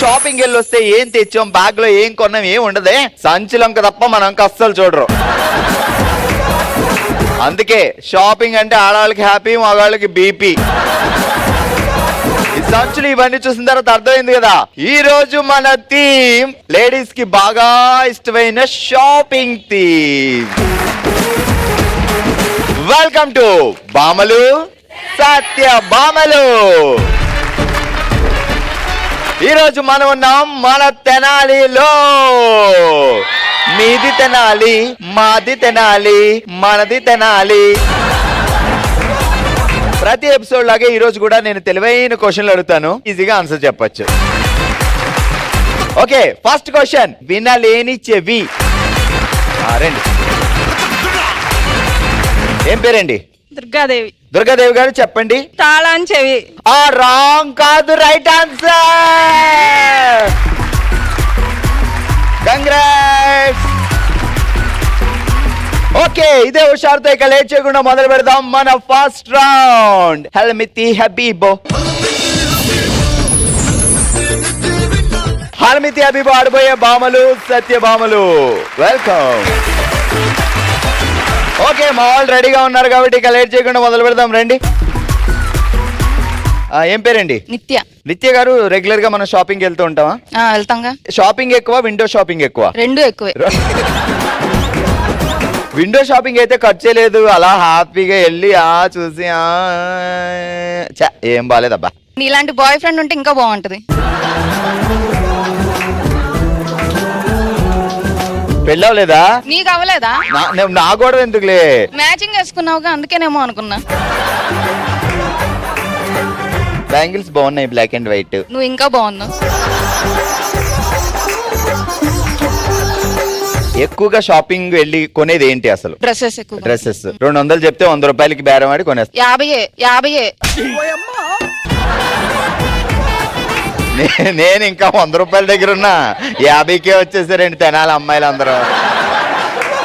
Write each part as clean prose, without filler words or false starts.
Shopping వెళ్ళి వస్తే ఏం తెచ్చాం, బ్యాగ్ లో ఏం కొన్నాం ఏం ఉండదే, సంచులంక తప్ప మనం అస్సలు చూడరు. అందుకే షాపింగ్ అంటే ఆడవాళ్ళకి హ్యాపీ, మగవాళ్ళకి బీపీ. ఈ సంచులు ఇవన్నీ చూసిన తర్వాత అర్థమైంది కదా, ఈ రోజు మన థీమ్ లేడీస్ కి బాగా ఇష్టమైన షాపింగ్ థీమ్. వెల్కమ్ టు బామలు సత్య బామలు. ఈరోజు మనం ఉన్నాం మన తెనాలిలో. మీది తెనాలి, మాది తెనాలి, మనది తెనాలి. ప్రతి ఎపిసోడ్ లాగే ఈ రోజు కూడా నేను తెలివైన క్వశ్చన్లు అడుగుతాను, ఈజీగా ఆన్సర్ చెప్పొచ్చు. ఓకే, ఫస్ట్ క్వశ్చన్, వినలేని చెవి. రండి, ఏం పేరండి? దుర్గాదేవి. దుర్గాదేవి గారు చెప్పండి. తాళం చెవి. రాంగ్ కాదు, రైట్ ఆన్సర్. కంగ్రాట్స్. ఓకే, ఇదే హుషారుతో ఇక లేట్ చేయకుండా మొదలు పెడదాం మన ఫస్ట్ రౌండ్. హల్మితి హబీబో. హల్మితి హబీబో ఆడిపోయే బామలు సత్య బామలు. వెల్కమ్. ఓకే, మా వాళ్ళు రెడీగా ఉన్నారు కాబట్టి ఇక లేట్ చేయకుండా మొదలు పెడదాం, రండి. ఏం పేరండి? నిత్య. నిత్య గారు, రెగ్యులర్ గా మనం షాపింగ్ వెళ్తూ ఉంటామా? వెళ్తాంగా. షాపింగ్ ఎక్కువ, విండో షాపింగ్ ఎక్కువ? రెండు ఎక్కువే. విండో షాపింగ్ అయితే ఖర్చే లేదు, అలా హ్యాపీగా వెళ్ళి చూసి ఏం బాలేదబ్బా. నీలాంటి బాయ్ ఫ్రెండ్ ఉంటే ఇంకా బాగుంటది. పెళ్ళవలేదా? నీకు అవ్వలేదా? నా గొడవ ఎందుకులే, మ్యాచింగ్ వేసుకున్నావుగా అందుకేనేమో అనుకున్నా. బ్యాంగిల్స్ బాగున్నాయి, బ్లాక్ అండ్ వైట్. నువ్వు ఇంకా బాగున్నావు. ఎక్కువగా షాపింగ్ వెళ్ళి కొనేది ఏంటి అసలు? డ్రెస్సెస్ ఎక్కువ. డ్రెస్సెస్ 200 చెప్తే 100 రూపాయలకి బేరం ఆడి కొనేస్తా. 50. నేను ఇంకా 100 రూపాయల దగ్గర ఉన్నా, 50కే వచ్చేసారండి తెనాలి అమ్మాయిలు అందరూ.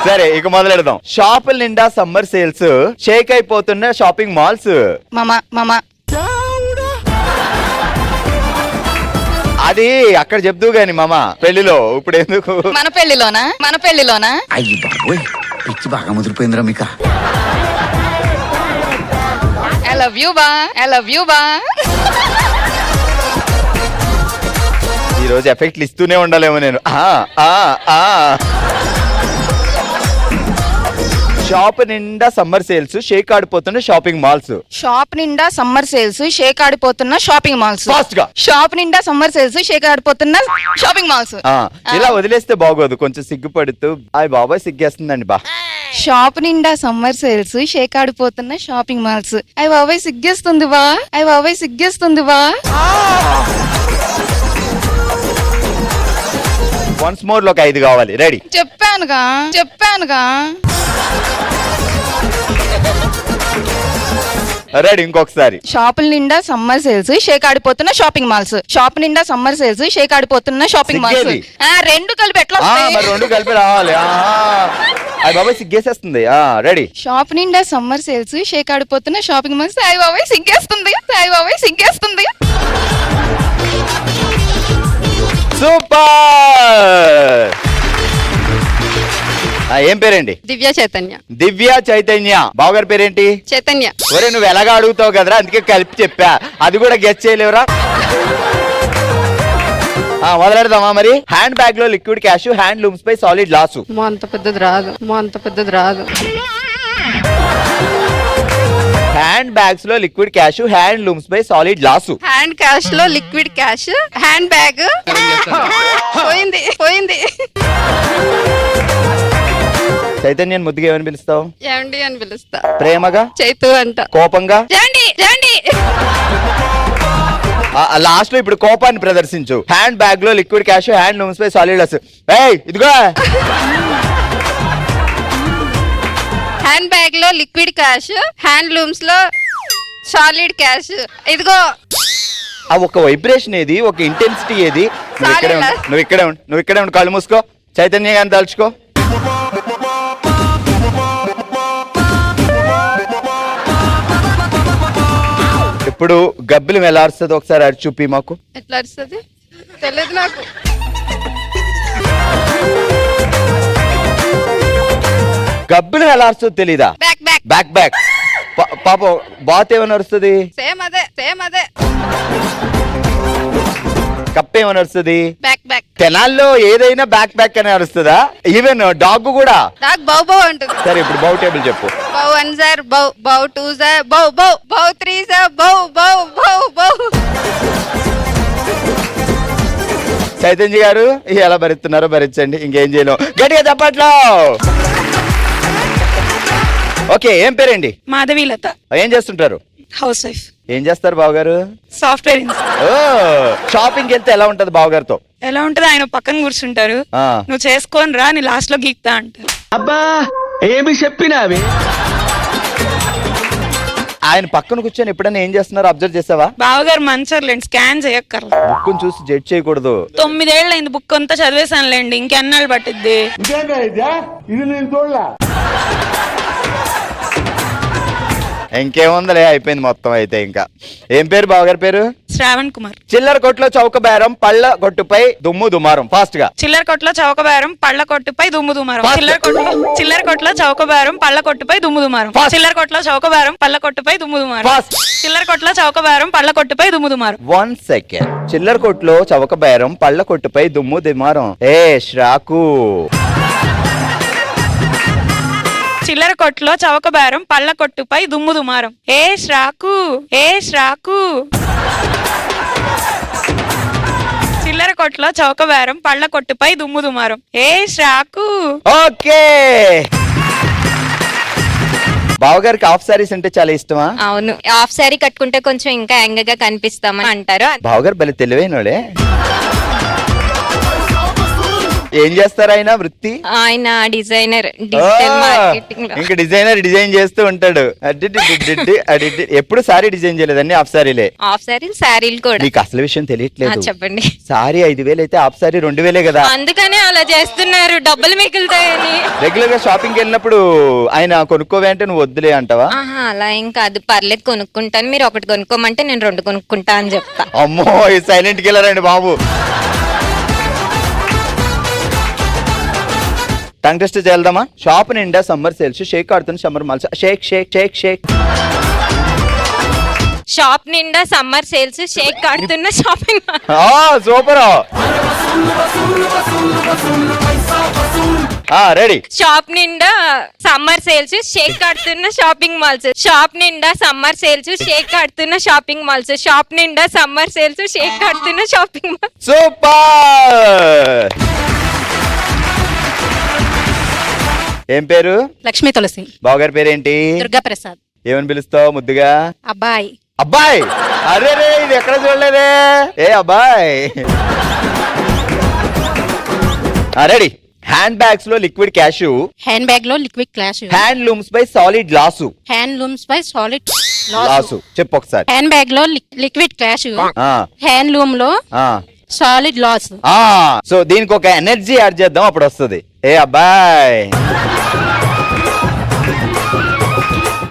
సరే, ఇక మొదలెడదాం. షాపుల నిండా సమ్మర్ సేల్స్, షేక్ అయిపోతున్న షాపింగ్ మాల్స్. మామా అది అక్కడ చెప్తూ గాని మామ, పెళ్లిలో ఇప్పుడు ఎందుకు? మన పెళ్లిలోనా? అయ్యి బాబోయ్, పిచ్చి బాగా ముదిరిపోయిందిరా మీకు. ఐ లవ్ యూ బా. ఈ రోజు ఎఫెక్ట్లు ఇస్తూనే ఉండాలేమో నేను. షాప్ నిండా సమ్మర్ సేల్స్, షేక్ ఆడిపోతున్న షాపింగ్ మాల్స్. షాప్ నిండా సమ్మర్ సేల్స్, షేక్ ఆడిపోతున్న షాపింగ్ మాల్స్. ఫాస్ట్ గా. షాప్ నిండా సమ్మర్ సేల్స్, షేక్ ఆడిపోతున్న షాపింగ్ మాల్స్. ఇలా వదిలేస్తే బాగోదు, కొంచెం సిగ్గుపడుతూ. అయ్య బాబాయ్ సిగ్గేస్తుందండి బా. షాప్ నిండా సమ్మర్ సేల్స్, షేక్ ఆడిపోతున్న షాపింగ్ మాల్స్. అయ్య బాబాయ్ సిగ్గేస్తుంది బా. వన్స్ మోర్ లో 5 కావాలి, రెడీ? చెప్పానుగా. రెడీ, ఇంకొకసారి. షాపుల నిండా సమ్మర్ సేల్స్, షేక్ ఆడిపోతున్న షాపింగ్ మాల్స్. షాప్ నిండా సమ్మర్ సేల్స్, షేక్ ఆడిపోతున్న షాపింగ్ మాల్స్. రెండు కలిపి ఎట్లా? రెండు కలిపి రావాలి. అయ్య బాబాయ్ సిగ్గేసేస్తుంది. రెడీ? షాప్ నిండా సమ్మర్ సేల్స్, షేక్ ఆడిపోతున్న షాపింగ్ మాల్స్. అయ్య బాబాయ్ సిగ్గేస్తుంది. సూపర్. ఏం పేరండి? దివ్య చైతన్య. బావగారి పేరేంటి? చైతన్య. ఒరే, నువ్వు ఎలాగా అడుగుతావు కదరా, అందుకే కలిపి చెప్పా. అది కూడా గెస్ చేయలేవురా. మొదలెడదామా మరి? హ్యాండ్ బ్యాగ్ లో లిక్విడ్ క్యాష్, హ్యాండ్ లూమ్స్ పై సాలిడ్ లాస్. అంత పెద్దది రాదు. హ్యాండ్ బ్యాగ్స్ లో లిక్విడ్ క్యాష్, హ్యాండ్ లూమ్స్ పై సాలిడ్ లాస్. హ్యాండ్ క్యాష్ లో లిక్విడ్ క్యాష్, హ్యాండ్ బ్యాగ్ పోయింది. చైతన్యం ముద్దుగా ఏమని పిలుస్తావు? ఏమండి అని పిలుస్తా. ప్రేమగా? చైతు అంట. కోపంగా? రండి. లాస్ట్ లో ఇప్పుడు కోపాన్ని ప్రదర్శించు. హ్యాండ్ బ్యాగ్ లో లిక్విడ్ క్యాష్, హ్యాండ్ లూమ్స్ పై సాలిడ్ లాస్. ఇదిగో. హ్యాండ్ బ్యాగ్ లో లిక్విడ్ క్యాష్, హ్యాండ్ లూమ్స్ లో సాలిడ్ క్యాష్. ఇదిగో. ఒక వైబ్రేషన్ ఏది, ఒక ఇంటెన్సిటీ ఏది? నువ్వు ఇక్కడే ఉండు, కళ్ళు మూసుకో. చైతన్య గారిని తలుచుకో. ఇప్పుడు గబ్బిలం ఎలా అరుస్తుంది ఒకసారి అరిచి చూపి మాకు. ఎట్లా అరుస్తుంది? తెలియదు నాకు. గబ్బులు ఎలా అరుస్తుందో తెలీదా? బ్యాక్ బ్యాక్ బ్యాక్ బ్యాక్. పాపం బాత్ ఏమని అరుస్తుంది? సేమ్ అదే కప్ప ఏమని అరుస్తుంది? బ్యాక్ బ్యాక్. తెనాల్లో ఏదైనా బ్యాక్ బ్యాక్ అని అరుస్తుందా? ఈవెన్ డాగ్ కూడా నాకు బౌ బౌ అంటుంది. సరే ఇప్పుడు బౌ టేబుల్ చెప్పు. బౌ 1 సార్ బౌ, బౌ 2 సార్ బౌ, బౌ 3 సార్ బౌ, బౌ బౌ బౌ. చైతన్య గారు ఎలా భరిస్తున్నారో భరించండి, ఇంకేం చేయలేం. గట్టిగా చెప్పట్లో. ఓకే, ఏం పేరండి? మాధవీలత. ఏం చేస్తుంటారు? House wife. ఏం చేస్తారు బావగారు? సాఫ్ట్వేర్. ఓ, షాపింగ్ వెళ్తే ఎలా ఉంటది బావగారితో? ఎలా ఉంటది, ఆయన పక్కన కూర్చుంటారు, ఆ. నువ్వు చేసుకొని రా, నీ లాస్ట్ లో గీక్తా అంటారు. అబ్బా ఏమి చెప్పినావి? ఆయన పక్కన కూర్చొని ఎప్పుడైనా ఏం చేస్తున్నారు అబ్జర్వ్ చేసావా? బావగారు మంచర్లేండి, స్కాన్ చేయక్కర్లా. బుక్కుని చూసి జడ్జ్ చేయకూడదు. 9 ఏళ్ళు అయింది బుక్ అంతా చదివేశానులేండి, ఇంకెన్నాళ్ళు పట్టిద్ది. ఇంకేముందలే, అయిపోయింది మొత్తం అయితే. ఇంకా ఏం పేరు బావగారి పేరు? శ్రావణ్ కుమార్. చిల్లర కొట్లో చౌక బేరం, పళ్ళ కొట్టుపై దుమ్ము దుమారం. ఫాస్ట్ గా. చిల్లర కొట్లో చౌకబేరం, పళ్ళ కొట్టుపై దుమ్ము దుమారం. Fast. చిల్లర కొట్లో చౌకబేరం, పళ్ళ కొట్టుపై దుమ్ము దుమారం. Fast. చిల్లర కొట్లో చౌకబేరం, పళ్ళ కొట్టుపై దుమ్ము దుమారం. Fast. చిల్లర కొట్లో చౌకబేరం, పళ్ళ కొట్టుపై దుమ్ము దుమారం. 1 సెకండ్. చిల్లర కొట్లో చౌక బేరం, పళ్ళ కొట్టుపై దుమ్ము దుమారం. ఏ శ్రాకు. చిల్లర కొట్లో చౌకబేరం, పళ్ళ కొట్టుపై దుమ్ము దుమారం. ఏ శ్రాకు, ఏ శ్రాకు. చిల్లర కొట్లో చౌకబేరం, పళ్ళ కొట్టుపై దుమ్ము దుమారం. ఏ శ్రాకు. ఓకే. బావగారికి హాఫ్ సారీస్ అంటే చాలా ఇష్టమా? అవును, హాఫ్ సారీ కట్టుకుంటే కొంచెం ఇంకా యంగ్ గా కనిపిస్తామని అంటారు. బావగారు భలే తెలివైనోడే. ఏం చేస్తారు ఆయన వృత్తి? ఆయన డిజైనర్, డిజిటల్ మార్కెటింగ్ లో. ఇంకా డిజైన్ చేస్తూ ఉంటాడు. అడ్డి ఎప్పుడు సారీ డిజైన్ చేయలేదండి, హాఫ్ సారీలే. హాఫ్ సారీలు, శారీలు కూడా. మీకు అసలు విషయం ఆ, తెలియట్లేదు. చెప్పండి. సారీ 5,000 అయితే హాఫ్ సారీ 2,000 కదా. అందుకనే అలా చేస్తున్నారు, డబ్బులు మిగులుతాయని. రెగ్యులర్ గా షాపింగ్ వెళ్ళినప్పుడు ఆయన కొనుక్కోవే అంటే నువ్వు వద్దులే అంటావా? ఆహా, అలా ఏం కాదు, పర్లేదు కొనుక్కుంటాను, మీరు ఒకటి కొనుక్కోమంటే నేను 2 కొనుక్కుంటా అని చెప్తా. అమ్మో, ఈ సైలెంట్ కిల్లర్ అండి బాబు. టంగ్ టెస్ట్ చేద్దామా? షాప్ నిండా సమ్మర్ సేల్స్, షేక్ ఆడుతున్న summer malls. Shake shake shake shake. Shop నిండా సమ్మర్ సేల్స్, షేక్ ఆడుతున్న shopping mall. Super. Ready. Shop నిండా సమ్మర్ సేల్స్, షేక్ ఆడుతున్న షాపింగ్ మాల్స్. షాప్ నిండా సమ్మర్ సేల్స్, షేక్ ఆడుతున్న షాపింగ్ మాల్స్. షాప్ నిండా summer sales, shake ఆడుతున్న shopping malls. Super. ఏం పేరు? లక్ష్మీ తులసి. బావగారి పేరేంటి? దుర్గా ప్రసాద్. ఏమని పిలుస్తావు ముద్దుగా? అబ్బాయి. అబ్బాయి. అరే రే, ఇది ఎక్కడ చూడలేదే. ఏ అబ్బాయి. రెడీ. హ్యాండ్ బ్యాగ్స్ లో లిక్విడ్ క్యాషు, హ్యాండ్ బ్యాగ్ లో లిక్విడ్ క్లాష్. హ్యాండ్ లూమ్స్ పై సాలిడ్ లాసు. హ్యాండ్ లూమ్స్ పై సాలిడ్ లాసు చెప్పు ఒకసారి. హ్యాండ్ బ్యాగ్ లో లిక్విడ్ క్లాష్, ఆ, హ్యాండ్ లూమ్ లో ఆ, సాలిడ్ లాస్. సో దీనికి ఒక ఎనర్జీ యాడ్ చేద్దాం, అప్పుడు వస్తుంది. ఏ అబ్బాయి.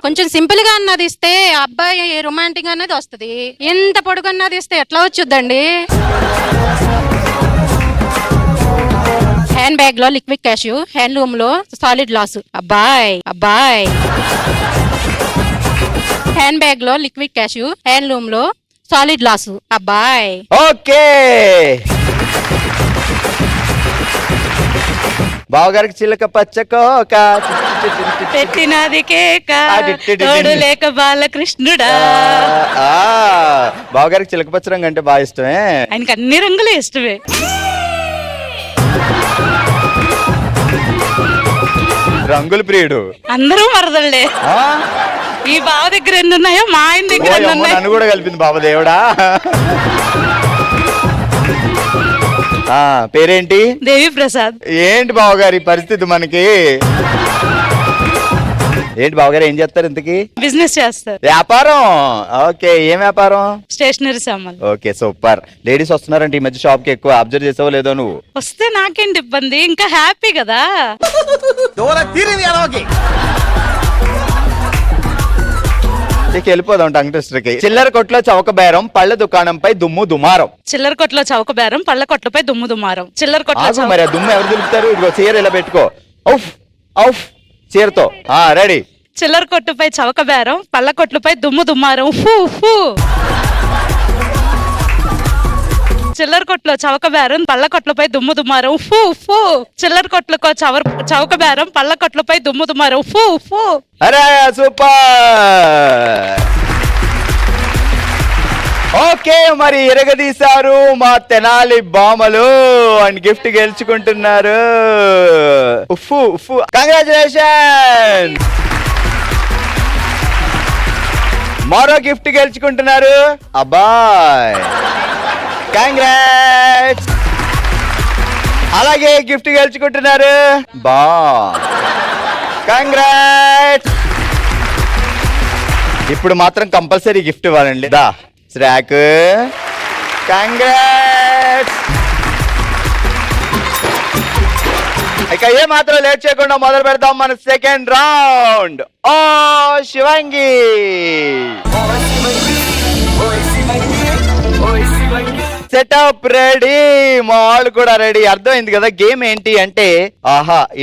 కొంచెం సింపుల్ గా అన్నది ఇస్తే అబ్బాయి రొమాంటిక్ అన్నది వస్తుంది. ఎంత పొడుగు అన్నది ఇస్తే ఎట్లా వచ్చుద్దండి? హ్యాండ్ బ్యాగ్ లో లిక్విడ్ క్యాష్, హ్యాండ్ లూమ్ లో సాలిడ్ లాస్. అబ్బాయి అబ్బాయి. హ్యాండ్ బ్యాగ్ లో లిక్విడ్ క్యాష్, హ్యాండ్ లూమ్ లో సాలిడ్ లాస్. అబ్బాయి. ఓకే. బావగారికి చిలక పచ్చకోక పెట్టినది కేక, తోడు లేక బాలకృష్ణుడా. బావగారికి చిలక పచ్చ రంగు అంటే బాగా ఇష్టమే. ఆయనకి అన్ని రంగులు ఇష్టమే. రంగుల ప్రియుడు. అందరూ మరదళ్ళే. ఈ బావ దగ్గర ఎన్ని ఉన్నాయో మా ఆయన దగ్గర ఎన్ని ఉన్నాయి. నన్ను కూడా కలిపింది బాబా దేవుడా. పేరేంటి? దేవి ప్రసాద్. ఏంటి బావగారి పరిస్థితి మనకి? ఏంటి బావగారు ఏం చేస్తారు ఇంతకి? బిజినెస్ చేస్తారు. వ్యాపారం. ఓకే, ఏం వ్యాపారం? స్టేషనరీ సామాన్. Okay super. లేడీస్ వస్తున్నారంటే ఈ మధ్య షాప్ కి ఎక్కువ. అబ్జర్వ్ చేసావో లేదో నువ్వు? వస్తే నాకేంటి ఇబ్బంది, ఇంకా హ్యాపీ కదా. ఇక వెళ్ళిపోదాం టంగ్ ట్విస్టర్కి. చిల్లర కొట్లో చౌక బేరం, పళ్ళ దుకాణంపై దుమ్ము దుమారం. చిల్లర కొట్లో చౌక బేరం, పళ్ళ కొట్లపై దుమ్ము దుమారం. చిల్లర ఆగు మరి, ఆ దుమ్ము ఎవరు దులుపుతారు? ఇదిగో చీర ఇలా పెట్టుకో. ఔఫ్ ఔఫ్ చీరతో. రెడీ. చిల్లర కొట్టుపై చౌక బేరం, పళ్ళ కొట్లపై దుమ్ము దుమారం. ఫూ ఫూ. చిల్లర కొట్లో చౌక బేరం, పళ్ళ కొట్లపై దుమ్ము దుమారం. ఫూ ఫూ. చిల్లర కొట్లకు చౌక బేరం, పళ్ళ కొట్లపై దుమ్ము దుమారం. ఫూ ఫూ. అరే సూపర్. ఓకే, మరి ఎరగదీశారు మా తెనాలి బామలు అండ్ గిఫ్ట్ గెలుచుకుంటున్నారు. ఉఫ్ఫు ఉఫ్ఫు, కంగ్రాచులేషన్. మరో గిఫ్ట్ గెలుచుకుంటున్నారు. అబ్బాయ్ కంగ్రాట్స్. అలాగే గిఫ్ట్ గెలుచుకుంటున్నారు. బా కంగ్రాట్స్. ఇప్పుడు మాత్రం కంపల్సరీ గిఫ్ట్ ఇవ్వాలండి. దా శ్రాక్, కంగ్రాట్స్. ఇక ఏ మాత్రం లేట్ చేయకుండా మొదలు పెడతాం మన సెకండ్ రౌండ్. ఓ శివంగి, సెటప్ రెడీ, మా వాళ్ళు కూడా రెడీ. అర్థమైంది కదా గేమ్ ఏంటి అంటే,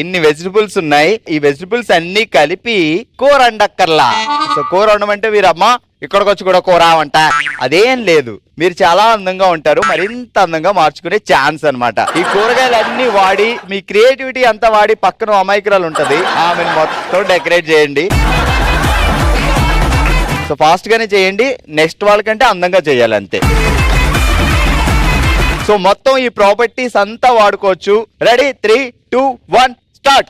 ఇన్ని వెజిటబుల్స్ ఉన్నాయి, ఈ వెజిటబుల్స్ అన్ని కలిపి కూర వండక్కర్లా. సో కూర వండమంటే వీరమ్మా ఇక్కడికి వచ్చి కూడా కూర వంట అదేం లేదు. మీరు చాలా అందంగా ఉంటారు, మరింత అందంగా మార్చుకునే ఛాన్స్ అన్నమాట. ఈ కూరగాయలన్నీ వాడి, మీ క్రియేటివిటీ అంతా వాడి, పక్కన అమాయకురాలు ఉంటది, ఆమెను మొత్తం డెకరేట్ చేయండి. సో ఫాస్ట్ గానే చేయండి, నెక్స్ట్ వాళ్ళకంటే అందంగా చేయాలి అంతే. సో మొత్తం ఈ ప్రాపర్టీస్ అంతా వాడుకోవచ్చు. Ready, 3, 2, 1 start.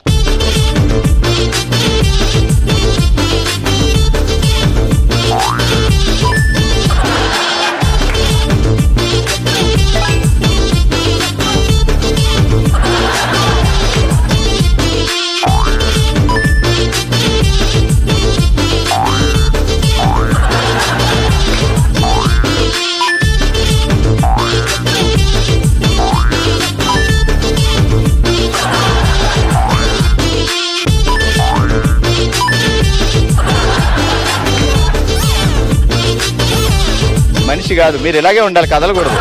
మనిషి కాదు, మీరు ఇలాగే ఉండాలి, కదలకూడదు.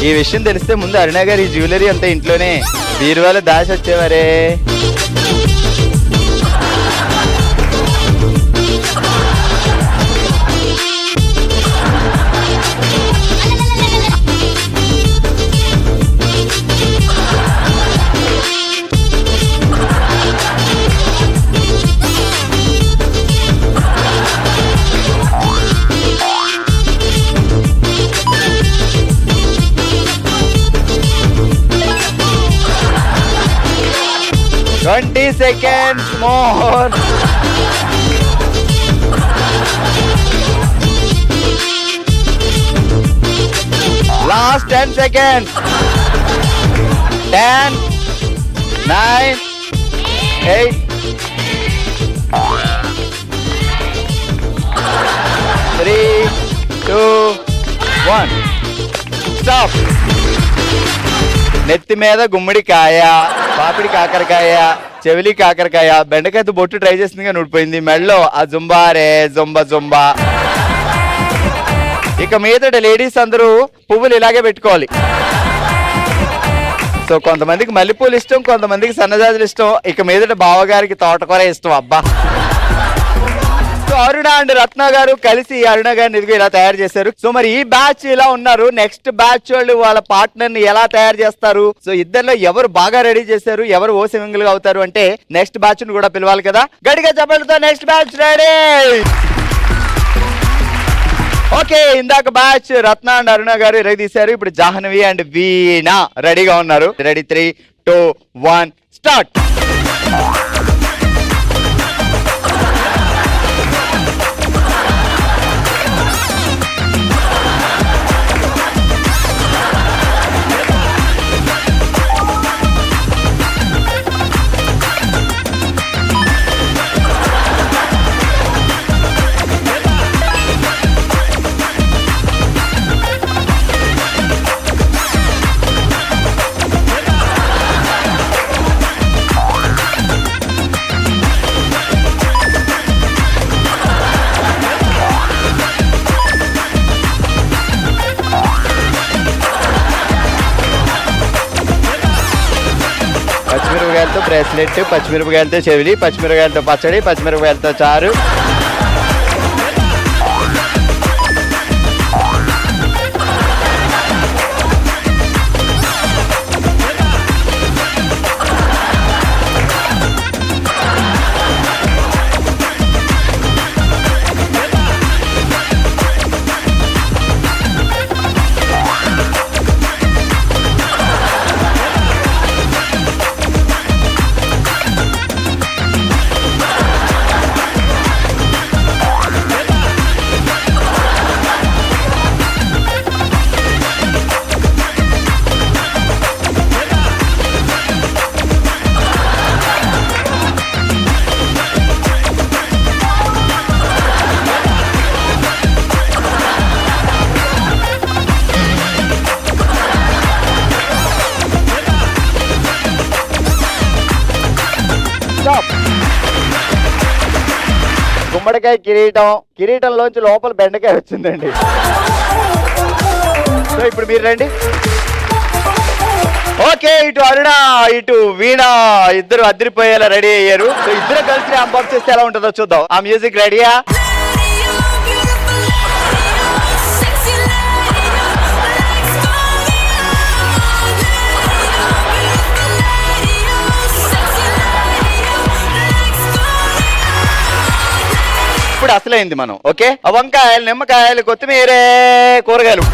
ఈ విషయం తెలిస్తే ముందు అరుణ గారు ఈ జ్యువెలరీ అంతా ఇంట్లోనే బీరువాలో దాచి వచ్చేవారే. Twenty seconds more. Last 10 seconds. 10, 9, 8, 3, 2, 1. Stop. నెత్తి మీద గుమ్మడికాయ, పాపిడి కాకరకాయ, చెవిలి కాకరకాయ, బెండకాయతో బొట్టు ట్రై చేసిందిగా నూడిపోయింది. మెడలో ఆ జుంబారే జుంబా. ఇక మీదట లేడీస్ అందరూ పువ్వులు ఇలాగే పెట్టుకోవాలి. సో కొంతమందికి మల్లెపూలు ఇష్టం, కొంతమందికి సన్నజాజులు ఇష్టం. ఇక మీదట బావగారికి తోటకూర ఇష్టం. అబ్బా. సో అరుణ అండ్ రత్న గారు కలిసి అరుణ గారిని ఇదిగో ఇలా తయారు చేశారు. సో మరి ఈ బ్యాచ్ ఇలా ఉన్నారు, నెక్స్ట్ బ్యాచ్ వాళ్ళు వాళ్ళ పార్ట్నర్ ని ఎలా తయారు చేస్తారు? సో ఇద్దరిలో ఎవరు బాగా రెడీ చేశారు, ఎవరు ఓ సింగిల్ గా అవుతారు అంటే నెక్స్ట్ బ్యాచ్ ను కూడా పిలవాలి కదా. గట్టిగా చెప్పడంతో నెక్స్ట్ బ్యాచ్ రెడీ. ఓకే, ఇందాక బ్యాచ్ రత్న అండ్ అరుణ గారు ఎరగదీశారు. ఇప్పుడు జాహ్నవి అండ్ వీణ రెడీగా ఉన్నారు. Ready, 3, 2, 1 start. పచ్చిమిరపకాయలతో బ్రేస్లెట్, పచ్చిమిరపకాయలతో చెవిలి, పచ్చిమిరపకాయలతో పచ్చడి, పచ్చిమిరపకాయలతో చారు. గుమ్మడికాయ కిరీటంలోంచి లోపల బెండకాయ వచ్చిందండి. సో ఇప్పుడు మీరు రండి. ఓకే, ఇటు అరుణ ఇటు వీణ ఇద్దరు అదిరిపోయేలా రెడీ అయ్యారు. సో ఇద్దరు కలిసి అన్బాక్స్ చేస్తే ఎలా ఉంటుందో చూద్దాం. ఆ మ్యూజిక్ రెడీయా? ఇప్పుడు అసలైంది మనం. ఓకే, వంకాయలు, నిమ్మకాయలు, కొత్తిమీరే, కూరగాయలు,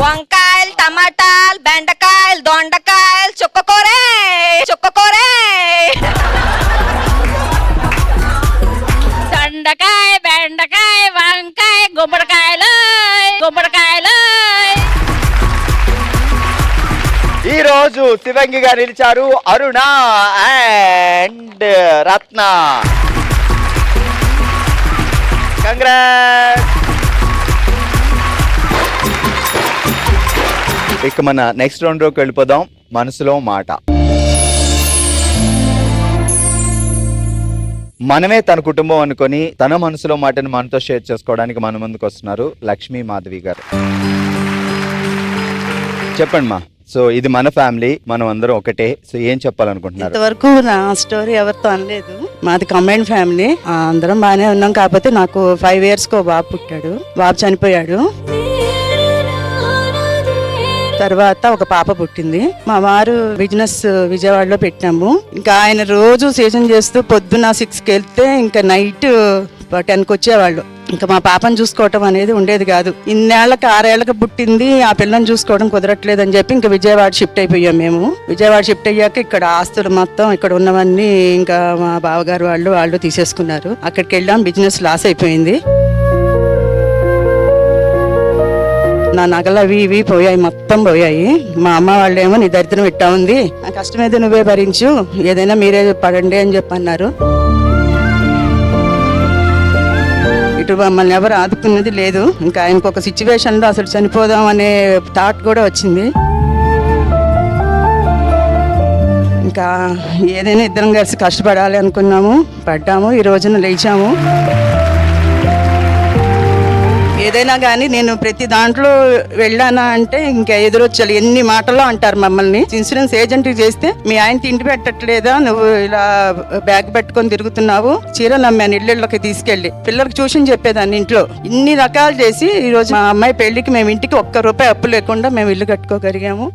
వంకాయలు, టమాటాలు, బెండకాయలు, దొండకాయలు, చుక్కకూరే, దొండకాయ, బెండకాయ, వంకాయ, గుమ్మడికాయలు. ఈ రోజు శివంగిగా నిలిచారు అరుణ అండ్ రత్న. కంగ్రాట్స్. ఇక మన నెక్స్ట్ రౌండ్ లోకి వెళ్ళిపోదాం. మనసులో మాట. మనమే తన కుటుంబం అనుకొని తన మనసులో మాటను మనతో షేర్ చేసుకోవడానికి మన ముందుకు వస్తున్నారు లక్ష్మీ మాధవి గారు. చెప్పండి మా. సో ఇది మన ఫ్యామిలీ, మనం అందరం ఒకటే. సో ఏం చెప్పాలనుకుంటున్నారు? ఇంతవరకు నా స్టోరీ ఎవరితో అనలేదు. మాది కంబైన్డ్ ఫ్యామిలీ, అందరం బాగానే ఉన్నాం. కాకపోతే నాకు 5 years కో బాబు పుట్టాడు. బాబు చనిపోయాడు. తర్వాత ఒక పాప పుట్టింది. మా వారు బిజినెస్ విజయవాడలో పెట్టాము. ఇంకా ఆయన రోజు సీజన్ చేస్తూ పొద్దున్న 6కి వెళ్తే ఇంకా నైట్ 10కి వచ్చేవాళ్ళు. ఇంకా మా పాపను చూసుకోవటం అనేది ఉండేది కాదు. 6 ఏళ్ళకి పుట్టింది, ఆ పిల్లని చూసుకోవడం కుదరట్లేదు అని చెప్పి ఇంకా విజయవాడ షిఫ్ట్ అయిపోయాం మేము. విజయవాడ షిఫ్ట్ అయ్యాక ఇక్కడ ఆస్తులు మొత్తం ఇక్కడ ఉన్నవన్నీ ఇంకా మా బావగారు వాళ్ళు తీసేసుకున్నారు. అక్కడికి వెళ్ళాం, బిజినెస్ లాస్ అయిపోయింది. నా నగలు అవి ఇవి పోయాయి, మొత్తం పోయాయి. మా అమ్మ వాళ్ళేమో నీ దరిద్రం ఇట్టా ఉంది, నా కష్టం ఏదో నువ్వే భరించు, ఏదైనా మీరే పడండి అని చెప్పి అన్నారు. ఇటు మమ్మల్ని ఎవరు ఆదుకున్నది లేదు. ఇంకా ఆయనకు ఒక సిచ్యువేషన్లో అసలు చనిపోదాం అనే థాట్ కూడా వచ్చింది. ఇంకా ఏదైనా ఇద్దరం కలిసి కష్టపడాలి అనుకున్నాము, పడ్డాము, ఈ రోజున లేచాము. ఏదైనా కానీ నేను ప్రతి దాంట్లో వెళ్ళానా అంటే ఇంకా ఎదురొచ్చాలి. ఎన్ని మాటల్లో అంటారు మమ్మల్ని. ఇన్సూరెన్స్ ఏజెంట్ చేస్తే మీ ఆయన తిండి పెట్టట్లేదా, నువ్వు ఇలా బ్యాగ్ పెట్టుకొని తిరుగుతున్నావు, చీరలు అమ్మాను ఇళ్ళకి తీసుకెళ్లి, పిల్లలకు ట్యూషన్ చెప్పేదాన్ని ఇంట్లో. ఇన్ని రకాలు చేసి ఈ రోజు మా అమ్మాయి పెళ్లికి మేము ఇంటికి ₹1 అప్పు లేకుండా మేము ఇల్లు కట్టుకోగలిగాము.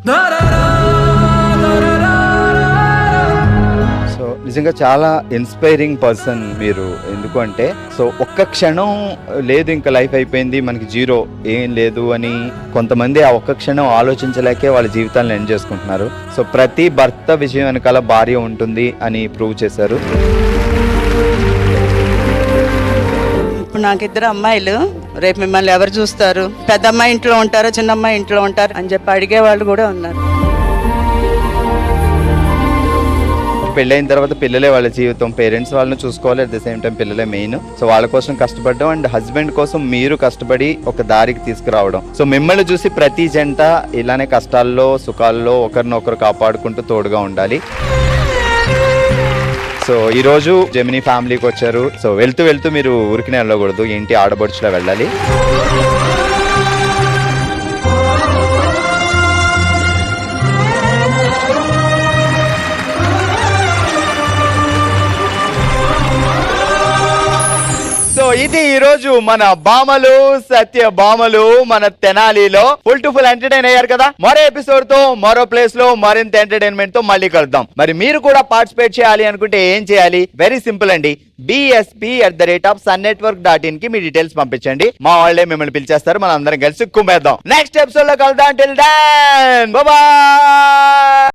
నిజంగా చాలా ఇన్స్పైరింగ్ పర్సన్ మీరు. ఎందుకంటే సో ఒక్క క్షణం లేదు ఇంకా లైఫ్ అయిపోయింది మనకి జీరో ఏం లేదు అని కొంతమంది ఆ ఒక్క క్షణం ఆలోచించలేకే వాళ్ళ జీవితాలను ఎండ్ చేసుకుంటున్నారు. సో ప్రతి భర్త విజయం వెనకాల భార్య ఉంటుంది అని ప్రూవ్ చేశారు. ఇప్పుడు నాకు 2 అమ్మాయిలు. రేపు మిమ్మల్ని ఎవరు చూస్తారు? పెద్ద అమ్మాయి ఇంట్లో ఉంటారో చిన్న అమ్మాయి ఇంట్లో ఉంటారు అని చెప్పి అడిగే వాళ్ళు కూడా ఉన్నారు. పెళ్ళైన తర్వాత పిల్లలే వాళ్ళ జీవితం, పేరెంట్స్ వాళ్ళని చూసుకోవాలి, అట్ ద సేమ్ టైం పిల్లలే మెయిన్. సో వాళ్ళ కోసం కష్టపడడం అండ్ హస్బెండ్ కోసం మీరు కష్టపడి ఒక దారికి తీసుకురావడం. సో మిమ్మల్ని చూసి ప్రతి జంట ఇలానే కష్టాల్లో సుఖాల్లో ఒకరినొకరు కాపాడుకుంటూ తోడుగా ఉండాలి. సో ఈ రోజు జెమినీ ఫ్యామిలీకి వచ్చారు. సో వెళ్తూ వెళ్తూ మీరు ఊరికినే వెళ్ళకూడదు, ఏంటి ఆడబడుచులా వెళ్ళాలి. రోజు మన బామలు సత్య బామలు మన తెనాలిలో ఫుల్ టు ఫుల్ ఎంటర్టైన్ అయ్యారు కదా. మరో ఎపిసోడ్ తో మరో ప్లేస్ లో మరింత ఎంటర్టైన్మెంట్ తో మళ్ళీ కలుద్దాం. మరి మీరు కూడా పార్టిసిపేట్ చేయాలి అనుకుంటే ఏం చేయాలి? వెరీ సింపుల్ అండి. bsp@sunnetwork.in కి మీ డీటెయిల్స్ పంపించండి. మా వాళ్ళే మిమ్మల్ని పిలిచేస్తారు. మనం అందరం కలిసి కుమ్మేద్దాం. నెక్స్ట్ ఎపిసోడ్ లో కలుద్దాం. Till then bye by.